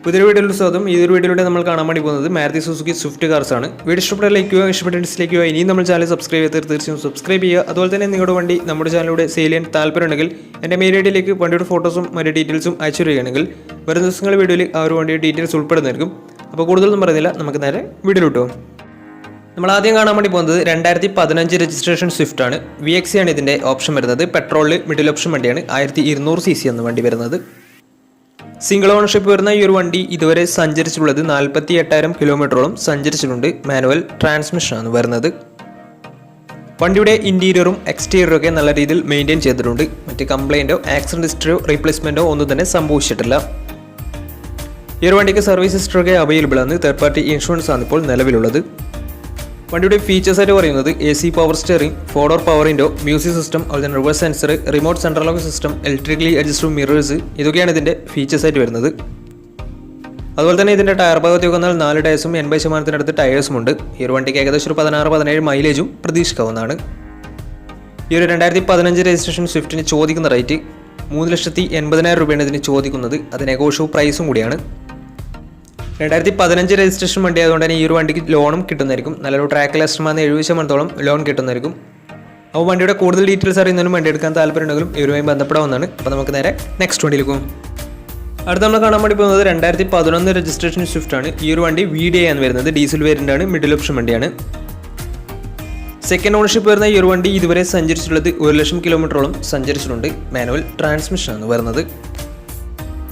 പുതിയൊരു വീഡിയോയിൽ സ്വാഗതം. ഈ ഒരു വീഡിയോയിലൂടെ നമ്മൾ കാണാൻ വേണ്ടി പോകുന്നത് മാരുതി സുസുക്കി സ്വിഫ്റ്റ് കാർസ് ആണ്. വീഡിയോ ഇഷ്ടപ്പെട്ട ലൈക്ക് ചെയ്യുക, ഇഷ്ടപ്പെട്ട ഡിസ്ലൈക്ക് ചെയ്യുക. ഇനിയും നമ്മൾ ചാനൽ സബ്സ്ക്രൈബ് ചെയ്ത് തീർച്ചയായും സബ്സ്ക്രൈബ് ചെയ്യുക. അതുപോലെ തന്നെ നിങ്ങളുടെ വണ്ടി നമ്മുടെ ചാനലിലൂടെ സെയിൽ ചെയ്യാൻ താല്പര്യമുണ്ടെങ്കിൽ എൻ്റെ മെയിൽ ഐഡിയിലേക്ക് വണ്ടിയുടെ ഫോട്ടോസും മറ്റു ഡീറ്റെയിൽസും അയച്ചു തരികയാണെങ്കിൽ വരുന്ന ദിവസങ്ങളുടെ വീഡിയോയിൽ ആ ഒരു വണ്ടിയുടെ ഡീറ്റെയിൽസ് ഉൾപ്പെടുന്നതായിരിക്കും. അപ്പോൾ കൂടുതലൊന്നും പറയുന്നില്ല, നമുക്ക് നേരെ വീഡിയോയിലോട്ട് പോകും. നമ്മൾ ആദ്യം കാണാൻ വേണ്ടി പോകുന്നത് 2015 രജിസ്ട്രേഷൻ സ്വിഫ്റ്റ് ആണ്. VXC ആണ് ഇതിൻ്റെ ഓപ്ഷൻ വരുന്നത്. പെട്രോളിൽ മിഡിൽ ഓപ്ഷൻ വണ്ടിയാണ്. 1200 cc എന്ന വണ്ടി വരുന്നത്. സിംഗിൾ ഓണർഷിപ്പ് വരുന്ന ഈ ഒരു വണ്ടി ഇതുവരെ സഞ്ചരിച്ചിട്ടുള്ളത് 48,000 കിലോമീറ്ററോളം സഞ്ചരിച്ചിട്ടുണ്ട്. മാനുവൽ ട്രാൻസ്മിഷനാണ് വരുന്നത്. വണ്ടിയുടെ ഇൻറ്റീരിയറും എക്സ്റ്റീരിയറും ഒക്കെ നല്ല രീതിയിൽ മെയിൻറ്റെയിൻ ചെയ്തിട്ടുണ്ട്. മറ്റ് കംപ്ലൈൻറ്റോ ആക്സിഡൻറ്റ് ഹിസ്റ്ററിയോ റീപ്ലേസ്മെൻറ്റോ ഒന്നും തന്നെ സംഭവിച്ചിട്ടില്ല. ഈ ഒരു വണ്ടിക്ക് സർവീസ് ഹിസ്റ്ററൊക്കെ അവൈലബിൾ ആണ്. തേർഡ് പാർട്ടി ഇൻഷുറൻസ് ആണ് ഇപ്പോൾ നിലവിലുള്ളത്. വണ്ടിയുടെ ഫീച്ചേഴ്സ് ആയിട്ട് പറയുന്നത് AC power steering, 4-door power window, music system, അതുപോലെ തന്നെ reverse sensor, remote central lock system, electrically adjustable mirrors, ഇതൊക്കെയാണ് ഇതിൻ്റെ ഫീച്ചേഴ്സ് ആയിട്ട് വരുന്നത്. അതുപോലെ തന്നെ ഇതിൻ്റെ ടയർ ഭാഗത്തേക്ക് വന്നാൽ 4 ടയേഴ്സും 80% ടയേഴ്സും ഉണ്ട്. ഈ ഒരു വണ്ടിക്ക് ഏകദേശം ഒരു 16-17 മൈലേജും പ്രതീക്ഷിക്കാവുന്നതാണ്. ഈ ഒരു 2015 രജിസ്ട്രേഷൻ സ്വിഫ്റ്റിന് ചോദിക്കുന്ന റേറ്റ് 3,80,000 രൂപയാണ് ഇതിന് ചോദിക്കുന്നത്. അത് നെഗോഷ്യബിൾ പ്രൈസും കൂടിയാണ്. 2015 രജിസ്ട്രേഷൻ വണ്ടി ആയതുകൊണ്ട് തന്നെ ഈ ഒരു വണ്ടിക്ക് ലോണും കിട്ടുന്നതായിരിക്കും. നല്ലൊരു ട്രാക്ക് ലസ്റ്റർമാന്ന് 70% ലോൺ കിട്ടുന്നതായിരിക്കും. അപ്പോൾ വണ്ടിയുടെ കൂടുതൽ ഡീറ്റെയിൽസ് അറിയുന്നതിനും വണ്ടി എടുക്കാൻ താല്പര്യമുണ്ടെങ്കിലും ഇവരുമായി ബന്ധപ്പെടാവുന്നതാണ്. അപ്പോൾ നമുക്ക് നേരെ നെക്സ്റ്റ് വണ്ടിയിലേക്ക് പോകും. അടുത്ത നമ്മൾ കാണാൻ വേണ്ടി പോകുന്നത് 2011 രജിസ്ട്രേഷൻ സ്വിഫ്റ്റ് ആണ്. ഈ ഒരു വണ്ടി VDI ആണ് വരുന്നത്. ഡീസൽ വേരിയൻ്റ് ആണ്. മിഡിൽ ഓപ്ഷൻ വണ്ടിയാണ്. സെക്കൻഡ് ഓണർഷിപ്പ് വരുന്ന ഈ ഒരു വണ്ടി ഇതുവരെ സഞ്ചരിച്ചിട്ടുള്ളത് 1,00,000 കിലോമീറ്ററോളം സഞ്ചരിച്ചിട്ടുണ്ട്. മാനുവൽ ട്രാൻസ്മിഷനാണ് വരുന്നത്.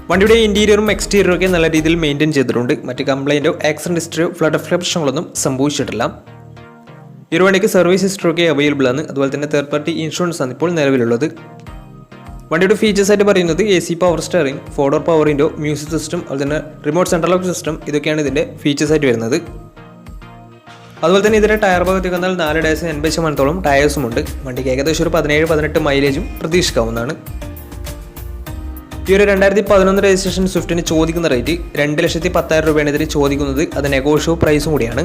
വണ്ടിയുടെ ഇൻറ്റീരിയറും എക്സ്റ്റീരിയറും ഒക്കെ നല്ല രീതിയിൽ മെയിൻറ്റെയിൻ ചെയ്തിട്ടുണ്ട്. മറ്റ് കംപ്ലൈൻറ്റോ ആക്സിഡൻറ്റ് ഹിസ്റ്ററിയോ ഫ്ലഡ് പ്രശ്നങ്ങളൊന്നും സംഭവിച്ചിട്ടില്ല. ഈ ഒരു വണ്ടിക്ക് സർവീസ് ഹിസ്റ്ററൊക്കെ അവൈലബിൾ ആണ്. അതുപോലെ തന്നെ തേർഡ് പാർട്ടി ഇൻഷുറൻസ് ആണ് ഇപ്പോൾ നിലവിലുള്ളത്. വണ്ടിയുടെ ഫീച്ചേഴ്സ് ആയിട്ട് പറയുന്നത് AC power steering, 4-door power window, music system, അതുപോലെ തന്നെ റിമോട്ട് സെൻട്രൽ ലോക്ക് സിസ്റ്റം, ഇതൊക്കെയാണ് ഇതിൻ്റെ ഫീച്ചേഴ്സ് ആയിട്ട് വരുന്നത്. അതുപോലെ തന്നെ ഇതിൻ്റെ ടയർ ഭാഗത്തേക്ക് വന്നാൽ 4 ടയേഴ്സും 80% ടയേഴ്സും ഉണ്ട്. വണ്ടിക്ക് ഏകദേശം ഒരു 17-18 മൈലേജും പ്രതീക്ഷിക്കാവുന്നതാണ്. ഈ ഒരു 2011 രജിസ്ട്രേഷൻ സ്വിഫ്റ്റിന് ചോദിക്കുന്ന റേറ്റ് 2,10,000 രൂപയാണ് ഇതിന് ചോദിക്കുന്നത്. അത് നെഗോഷ്യബിൾ പ്രൈസും കൂടിയാണ്.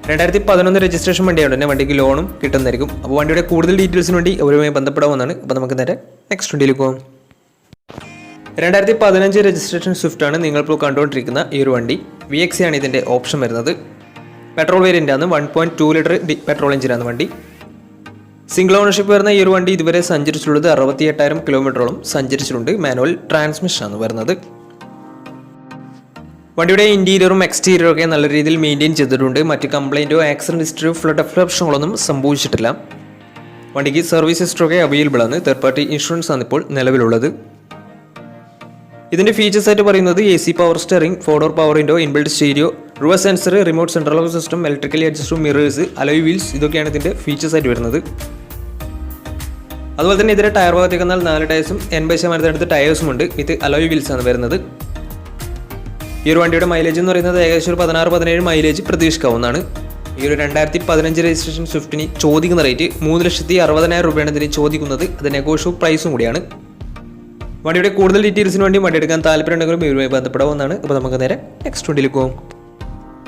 2011 രജിസ്ട്രേഷൻ വണ്ടിയായതുകൊണ്ട് തന്നെ വണ്ടിക്ക് ലോണും കിട്ടുന്നതായിരിക്കും. അപ്പോൾ വണ്ടിയുടെ കൂടുതൽ ഡീറ്റെയിൽസിന് വേണ്ടി അവരുമായി ബന്ധപ്പെടാവുന്നതാണ്. അപ്പോൾ നമുക്ക് നേരെ നെക്സ്റ്റ് വണ്ടിയിലേക്ക് പോകും. 2015 രജിസ്ട്രേഷൻ സ്വിഫ്റ്റ് ആണ് നിങ്ങളിപ്പോൾ കണ്ടുകൊണ്ടിരിക്കുന്ന ഈ ഒരു വണ്ടി. VXC ആണ് ഇതിൻ്റെ ഓപ്ഷൻ വരുന്നത്. പെട്രോൾ വേരിയൻ്റ് ആണ്. 1.2 ലിറ്റർ പെട്രോൾ എഞ്ചിനാണ് വണ്ടി. സിംഗിൾ ഓണർഷിപ്പ് വരുന്ന ഈ ഒരു വണ്ടി ഇതുവരെ സഞ്ചരിച്ചിട്ടുള്ളത് 68,000 കിലോമീറ്ററോളം സഞ്ചരിച്ചിട്ടുണ്ട്. മാനുവൽ ട്രാൻസ്മിഷനാണ് വരുന്നത്. വണ്ടിയുടെ ഇൻറ്റീരിയറും എക്സ്റ്റീരിയറും ഒക്കെ നല്ല രീതിയിൽ മെയിൻറ്റെയിൻ ചെയ്തിട്ടുണ്ട്. മറ്റ് കംപ്ലൈൻറ്റോ ആക്സിഡൻറ്റ് ഹിസ്റ്ററിയോ ഫ്ലഡ് പ്രശ്നങ്ങളൊന്നും സംഭവിച്ചിട്ടില്ല. വണ്ടിക്ക് സർവീസ് ഹിസ്റ്ററൊക്കെ അവൈലബിൾ ആണ്. തേർഡ് പാർട്ടി ഇൻഷുറൻസ് ആണ് ഇപ്പോൾ നിലവിലുള്ളത്. ഇതിൻ്റെ ഫീച്ചേഴ്സ് ആയിട്ട് പറയുന്നത് AC power steering, 4-door power window, inbuilt stereo, reverse sensor, remote central lock system, electrically adjustable mirrors, alloy wheels, ഇതൊക്കെയാണ് ഇതിൻ്റെ ഫീച്ചേഴ്സ് ആയിട്ട് വരുന്നത്. അതുപോലെ തന്നെ ഇതിൻ്റെ ടയർ ഭാഗത്തേക്ക് വന്നാൽ 4 ടയേഴ്സും 80% ടയേഴ്സും ഉണ്ട്. ഇത് അലോയ് വീൽസ് ആണ് വരുന്നത്. ഈ ഒരു വണ്ടിയുടെ മൈലേജ് എന്ന് പറയുന്നത് ഏകദേശം ഒരു 16-17 മൈലേജ് പ്രതീക്ഷിക്കാവുന്നതാണ്. ഈ ഒരു 2015 രജിസ്ട്രേഷൻ സ്വിഫ്റ്റിന് ചോദിക്കുന്ന റേറ്റ് 3,60,000 രൂപയാണ് ഇതിന് ചോദിക്കുന്നത്. അത് നെഗോഷ്യബിൾ പ്രൈസും കൂടിയാണ്. വണ്ടിയുടെ കൂടുതൽ ഡീറ്റെയിൽസിന് വേണ്ടി വണ്ടി എടുക്കാൻ താല്പര്യമുണ്ടെങ്കിലും ഇവരുമായി ബന്ധപ്പെടാവുന്നതാണ്. അപ്പോൾ നമുക്ക് നേരെ നെക്സ്റ്റ് വണ്ടിയിലേക്ക് പോകും.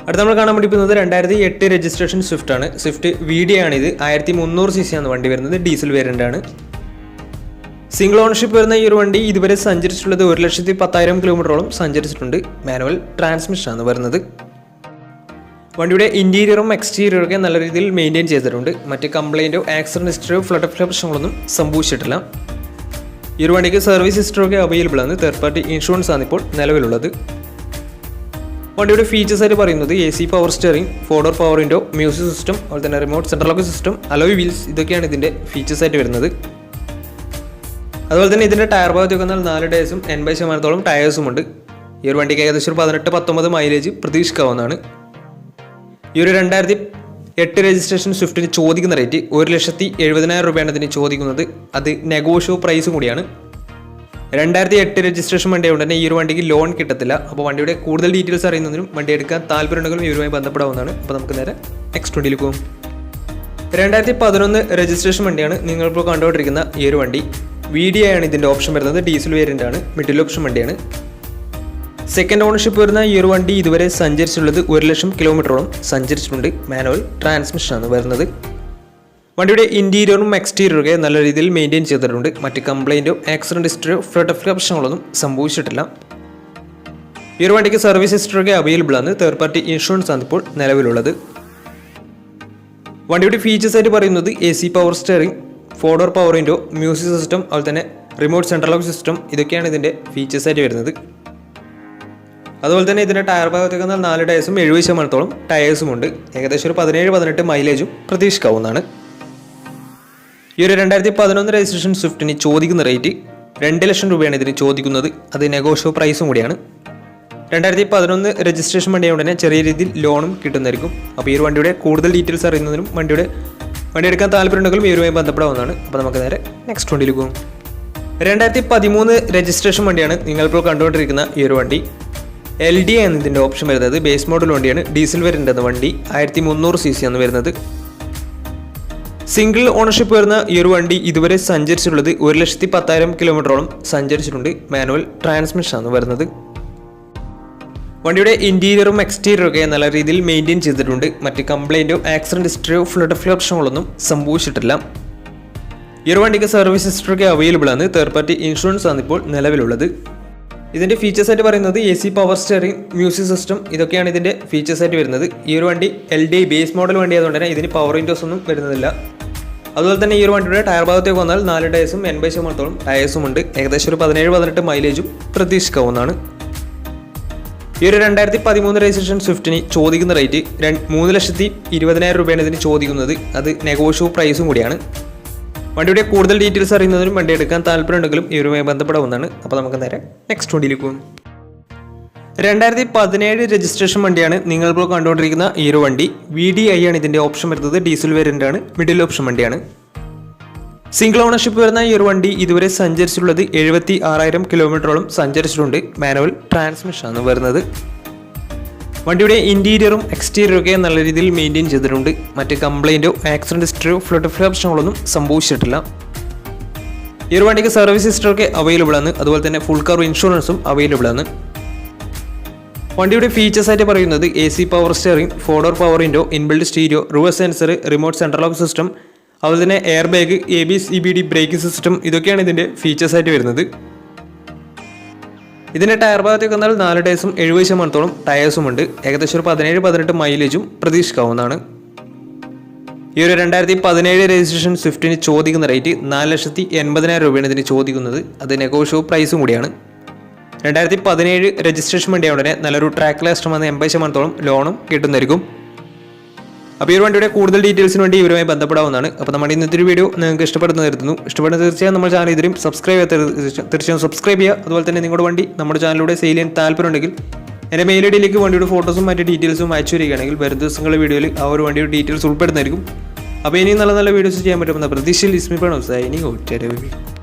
അടുത്ത നമ്മൾ കാണാൻ വേണ്ടി പോകുന്നത് 2008 രജിസ്ട്രേഷൻ സ്വിഫ്റ്റ് ആണ്. സ്വിഫ്റ്റ് VDI ആണിത്. 1300 cc ആണ് വണ്ടി വരുന്നത്. ഡീസൽ വേരിയൻ്റ് ആണ്. സിംഗിൾ ഓണർഷിപ്പ് വരുന്ന ഈ ഒരു വണ്ടി ഇതുവരെ സഞ്ചരിച്ചിട്ടുള്ളത് 1,10,000 കിലോമീറ്ററോളം സഞ്ചരിച്ചിട്ടുണ്ട്. മാനുവൽ ട്രാൻസ്മിഷനാണ് വരുന്നത്. വണ്ടിയുടെ ഇൻറ്റീരിയറും എക്സ്റ്റീരിയറും ഒക്കെ നല്ല രീതിയിൽ മെയിൻറ്റെയിൻ ചെയ്തിട്ടുണ്ട്. മറ്റ് കംപ്ലൈൻറ്റോ ആക്സിഡൻറ്റ് ഹിസ്റ്ററിയോ ഫ്ലഡ് പ്രശ്നങ്ങളൊന്നും സംഭവിച്ചിട്ടില്ല. ഈ ഒരു വണ്ടിക്ക് സർവീസ് ഹിസ്റ്ററൊക്കെ അവൈലബിൾ ആണ്. തേർഡ് പാർട്ടി ഇൻഷുറൻസ് ആണ് ഇപ്പോൾ നിലവിലുള്ളത്. വണ്ടിയുടെ ഫീച്ചേഴ്സ് ആയിട്ട് പറയുന്നത് AC power steering, 4-door power window, music system, അതുപോലെ തന്നെ remote central lock system, alloy wheels, ഇതൊക്കെയാണ് ഇതിൻ്റെ ഫീച്ചേഴ്സ് ആയിട്ട് വരുന്നത്. അതുപോലെ തന്നെ ഇതിൻ്റെ ടയർ ഭാഗത്തേക്ക് വന്നാൽ 4 ടയേഴ്സും 80% ടയേഴ്സും ഉണ്ട്. ഈ ഒരു വണ്ടിക്ക് ഏകദേശം ഒരു 18-19 മൈലേജ് പ്രതീക്ഷിക്കാവുന്നതാണ്. ഈ ഒരു 2008 രജിസ്ട്രേഷൻ സ്വിഫ്റ്റിന് ചോദിക്കുന്ന റേറ്റ് 1,70,000 രൂപയാണ് ഇതിന് ചോദിക്കുന്നത്. അത് നെഗോഷ്യബിൾ പ്രൈസും കൂടിയാണ്. 2008 രജിസ്ട്രേഷൻ വണ്ടി ആയതുകൊണ്ട് തന്നെ ഈ ഒരു വണ്ടിക്ക് ലോൺ കിട്ടത്തില്ല. അപ്പോൾ വണ്ടിയുടെ കൂടുതൽ ഡീറ്റെയിൽസ് അറിയുന്നതിനും വണ്ടി എടുക്കാൻ താല്പര്യമുണ്ടെങ്കിലും ഇവരുമായി ബന്ധപ്പെടാവുന്നതാണ്. അപ്പോൾ നമുക്ക് നേരെ നെക്സ്റ്റ് വണ്ടിയിലേക്ക് പോകും. 2011 രജിസ്ട്രേഷൻ വണ്ടിയാണ് നിങ്ങളിപ്പോൾ കണ്ടുകൊണ്ടിരിക്കുന്ന ഈ ഒരു വണ്ടി. VDI ആണ് ഇതിൻ്റെ ഓപ്ഷൻ വരുന്നത്. ഡീസൽ വേരിയൻ്റ് ആണ്. മിഡിൽ ഓപ്ഷൻ വണ്ടിയാണ്. സെക്കൻഡ് ഓണർഷിപ്പ് വരുന്ന ഈ ഒരു വണ്ടി ഇതുവരെ സഞ്ചരിച്ചിട്ടുള്ളത് 1,00,000 കിലോമീറ്ററോളം സഞ്ചരിച്ചിട്ടുണ്ട്. മാനുവൽ ട്രാൻസ്മിഷനാണ് വരുന്നത്. വണ്ടിയുടെ ഇൻറ്റീരിയറും എക്സ്റ്റീരിയറും ഒക്കെ നല്ല രീതിയിൽ മെയിൻറ്റെയിൻ ചെയ്തിട്ടുണ്ട്. മറ്റ് കംപ്ലൈൻറ്റോ ആക്സിഡൻറ്റ് ഹിസ്റ്ററിയോ ഫ്ലഡ് പ്രശ്നങ്ങളൊന്നും സംഭവിച്ചിട്ടില്ല. ഈ ഒരു വണ്ടിക്ക് സർവീസ് ഹിസ്റ്ററൊക്കെ അവൈലബിൾ ആണ്. തേർഡ് പാർട്ടി ഇൻഷുറൻസ് ആണ് ഇപ്പോൾ നിലവിലുള്ളത്. വണ്ടിയുടെ ഫീച്ചേഴ്സ് ആയിട്ട് പറയുന്നത് AC power steering, 4 door power window, music system, അതുപോലെ തന്നെ റിമോട്ട് സെൻട്രൽ ലോക്ക് സിസ്റ്റം, ഇതൊക്കെയാണ് ഇതിൻ്റെ ഫീച്ചേഴ്സ് ആയിട്ട് വരുന്നത്. അതുപോലെ തന്നെ ഇതിൻ്റെ ടയർ ഭാഗത്തേക്ക് വന്നാൽ 4 ടയേഴ്സും 70% ടയേഴ്സും ഉണ്ട്. ഏകദേശം ഒരു 17-18 മൈലേജും പ്രതീക്ഷിക്കാവുന്നതാണ്. ഈ ഒരു 2011 രജിസ്ട്രേഷൻ സ്വിഫ്റ്റിന് ചോദിക്കുന്ന റേറ്റ് 2 ലക്ഷം രൂപയാണ് ഇതിന് ചോദിക്കുന്നത്. അത് നെഗോഷ്യബിൾ പ്രൈസും കൂടിയാണ്. 2011 രജിസ്ട്രേഷൻ വണ്ടിയായതുകൊണ്ട് തന്നെ ചെറിയ രീതിയിൽ ലോണും കിട്ടുന്നതായിരിക്കും. അപ്പോൾ ഈ ഒരു വണ്ടിയുടെ കൂടുതൽ ഡീറ്റെയിൽസ് അറിയുന്നതിനും വണ്ടി എടുക്കാൻ താല്പര്യമുണ്ടെങ്കിലും ഈ ഒരുമായി ബന്ധപ്പെടാവുന്നതാണ്. അപ്പോൾ നമുക്ക് നേരെ നെക്സ്റ്റ് വണ്ടിയിലേക്ക് പോകും. 2013 രജിസ്ട്രേഷൻ വണ്ടിയാണ് നിങ്ങളിപ്പോൾ കണ്ടുകൊണ്ടിരിക്കുന്ന ഈ ഒരു വണ്ടി. LD ആണ് ഇതിൻ്റെ ഓപ്ഷൻ വരുന്നത്. ബേസ് മോഡൽ വണ്ടിയാണ്. ഡീസൽ വേരിയൻ്റ് എന്ന വണ്ടി 1300 cc ആണ് വരുന്നത്. സിംഗിൾ ഓണർഷിപ്പ് വരുന്ന ഈ ഒരു വണ്ടി ഇതുവരെ സഞ്ചരിച്ചിട്ടുള്ളത് 1,10,000 കിലോമീറ്ററോളം സഞ്ചരിച്ചിട്ടുണ്ട്. മാനുവൽ ട്രാൻസ്മിഷൻ ആണ് വരുന്നത്. വണ്ടിയുടെ ഇന്റീരിയറും എക്സ്റ്റീരിയറും ഒക്കെ നല്ല രീതിയിൽ മെയിൻറ്റെയിൻ ചെയ്തിട്ടുണ്ട്. മറ്റ് കംപ്ലൈൻറ്റോ ആക്സിഡന്റ് ഹിസ്റ്ററിയോ ഫ്ലഡ് പ്രശ്നങ്ങളൊന്നും സംഭവിച്ചിട്ടില്ല. ഈ ഒരു വണ്ടിക്ക് സർവീസ് ഹിസ്റ്ററൊക്കെ അവൈലബിൾ ആണ്. തേർഡ് പാർട്ടി ഇൻഷുറൻസ് ആണ് ഇപ്പോൾ നിലവിലുള്ളത്. ഇതിൻ്റെ ഫീച്ചേഴ്സ് ആയിട്ട് പറയുന്നത് AC power steering, music system, ഇതൊക്കെയാണ് ഇതിൻ്റെ ഫീച്ചേഴ്സ് ആയിട്ട് വരുന്നത്. ഈ ഒരു വണ്ടി LD ബേസ് മോഡൽ വണ്ടി ആയതുകൊണ്ട് തന്നെ ഇതിന് പവർ വിൻഡോസ് ഒന്നും വരുന്നതില്ല. അതുപോലെ തന്നെ ഈ ഒരു വണ്ടിയുടെ ടയർ ഭാഗത്തേക്ക് വന്നാൽ 4 ടയേഴ്സും 80% ടയേഴ്സും ഉണ്ട്. ഏകദേശം ഒരു 17-18 മൈലേജും പ്രതീക്ഷിക്കാവുന്നതാണ്. ഈ ഒരു 2013 രജിസ്ട്രേഷൻ സ്വിഫ്റ്റിന് ചോദിക്കുന്ന റേറ്റ് 3,20,000 രൂപയാണ് ഇതിന് ചോദിക്കുന്നത്. അത് നെഗോഷ്യബിൾ പ്രൈസും കൂടിയാണ്. വണ്ടിയുടെ കൂടുതൽ ഡീറ്റെയിൽസ് അറിയുന്നതിനും വണ്ടി എടുക്കാൻ താല്പര്യമുണ്ടെങ്കിലും ഈ ഒരുമായി ബന്ധപ്പെടാവുന്നതാണ്. അപ്പോൾ നമുക്ക് നേരെ നെക്സ്റ്റ് വണ്ടിയിലേക്ക് പോകും. 2017 രജിസ്ട്രേഷൻ വണ്ടിയാണ് നിങ്ങളിപ്പോൾ കണ്ടുകൊണ്ടിരിക്കുന്ന ഈ ഒരു വണ്ടി. VDI ആണ് ഇതിൻ്റെ ഓപ്ഷൻ വരുന്നത്. ഡീസൽ വേരിയൻ്റ് ആണ്. മിഡിൽ ഓപ്ഷൻ വണ്ടിയാണ്. സിംഗിൾ ഓണർഷിപ്പ് വരുന്ന ഈ ഒരു വണ്ടി ഇതുവരെ സഞ്ചരിച്ചിട്ടുള്ളത് 76,000 കിലോമീറ്ററോളം സഞ്ചരിച്ചിട്ടുണ്ട്. മാനുവൽ ട്രാൻസ്മിഷൻ ആണ് വരുന്നത്. വണ്ടിയുടെ ഇന്റീരിയറും എക്സ്റ്റീരിയറും ഒക്കെ നല്ല രീതിയിൽ മെയിൻറ്റെയിൻ ചെയ്തിട്ടുണ്ട്. മറ്റ് കംപ്ലൈൻറ്റോ ആക്സിഡന്റ് ഹിസ്റ്ററിയോ ഫ്ലഡ് പ്രശ്നങ്ങളൊന്നും സംഭവിച്ചിട്ടില്ല. ഈ ഒരു വണ്ടിക്ക് സർവീസ് ഹിസ്റ്ററൊക്കെ അവൈലബിൾ ആണ്. അതുപോലെ തന്നെ ഫുൾ കവർ ഇൻഷുറൻസും അവൈലബിൾ ആണ്. വണ്ടിയുടെ ഫീച്ചേഴ്സ് ആയിട്ട് പറയുന്നത് AC power steering, 4 door power window, inbuilt stereo, reverse sensor, remote central lock system, അതുപോലെ തന്നെ air bag, ABS EBD braking system, ഇതൊക്കെയാണ് ഇതിൻ്റെ ഫീച്ചേഴ്സ് ആയിട്ട് വരുന്നത്. ഇതിൻ്റെ ടയർ ഭാഗത്തേക്ക് വന്നാൽ 4 ടയേഴ്സും 70% ടയേഴ്സും ഉണ്ട്. ഏകദേശം ഒരു 17-18 മൈലേജും പ്രതീക്ഷിക്കാവുന്നതാണ്. ഈ ഒരു 2017 രജിസ്ട്രേഷൻ സ്വിഫ്റ്റിന് ചോദിക്കുന്ന റേറ്റ് 4,80,000 രൂപയാണ് ഇതിന് ചോദിക്കുന്നത്. അത് നെഗോഷ്യബിൾ പ്രൈസും കൂടിയാണ്. 2017 രജിസ്ട്രേഷൻ വണ്ടിയായ ഉടനെ നല്ലൊരു ട്രാക്ക് ലാസ്റ്റം വന്ന് 80% ലോണും കിട്ടുന്നതായിരിക്കും. അപ്പോൾ ഈ ഒരു വണ്ടിയുടെ കൂടുതൽ ഡീറ്റെയിൽസിന് വേണ്ടി ഇവരുമായി ബന്ധപ്പെടാവുന്നതാണ്. അപ്പോൾ നമ്മുടെ ഇന്നത്തെ ഒരു വീഡിയോ നിങ്ങൾക്ക് ഇഷ്ടപ്പെടുന്ന കരുതുന്നു. ഇഷ്ടപ്പെടുന്ന തീർച്ചയായും നമ്മുടെ ചാനൽ ഇതിലും സബ്സ്ക്രൈബ് തീർച്ചയായും സബ്സ്ക്രൈബ് ചെയ്യുക. അതുപോലെ തന്നെ നിങ്ങളുടെ വണ്ടി നമ്മുടെ ചാനലിലൂടെ സെയിൽ ചെയ്യാൻ താല്പര്യമുണ്ടെങ്കിൽ എൻ്റെ മെയിൽ ഐഡിയിലേക്ക് വണ്ടിയുടെ ഫോട്ടോസും മറ്റ് ഡീറ്റെയിൽസും അയച്ചു വരികയാണെങ്കിൽ വരും ദിവസങ്ങളുടെ വീഡിയോയിൽ ആ ഒരു വണ്ടിയുടെ ഡീറ്റെയിൽസ് ഉൾപ്പെടുന്നതായിരിക്കും. അപ്പോൾ ഇനിയും നല്ല നല്ല വീഡിയോസ് ചെയ്യാൻ പറ്റുമെന്ന പ്രതീക്ഷയിൽ ഇസ്മി പ്രണവ് സൈനിങ് ഔട്ട്.